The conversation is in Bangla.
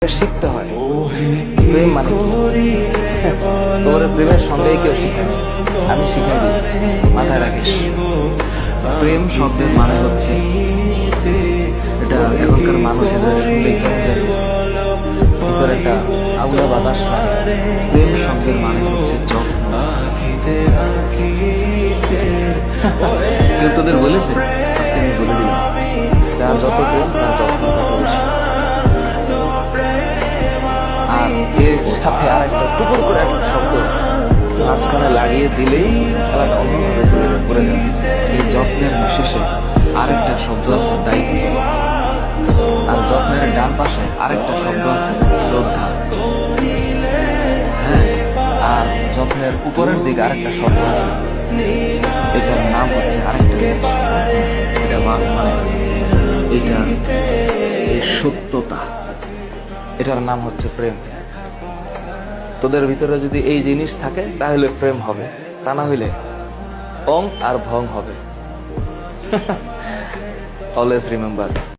শিখতে হয় প্রেম মানে তোর প্রেমের সঙ্গেই কেউ শিখায় আমি শিখাই দিই মাথায় রাখিস প্রেম শব্দের মানে হচ্ছে এটা এখনকার মানুষের শুনলে ভিতরে একটা আউলা বাতাস লাগে প্রেম শব্দের মানে হচ্ছে যত্ন কেউ তোদের বলেছে আজকে আমি বলে দিলাম যার যত প্রেম তার যত্ন তত বেশি আর এর সাথে আর একটা টুকুর করে একটা শব্দ মাঝখানে লাগিয়ে দিলেই খেলাটা অন্যভাবে করে যাবে এই যত্নের শেষে আরেকটা শব্দ আছে দায়িত্ব আর যত্নের ডান পাশে আরেকটা শব্দ আছে শ্রদ্ধা হ্যাঁ আর যত্নের উপরের দিকে আরেকটা শব্দ আছে এটার নাম হচ্ছে আরেকটা জিনিস এটা মানে এটা এই সত্যতা এটার নাম হচ্ছে প্রেম তোদের ভিতরে যদি এই জিনিস থাকে তাহলে প্রেম হবে তা না হইলে অং আর ভং হবে অলওয়েজ রিমেম্বার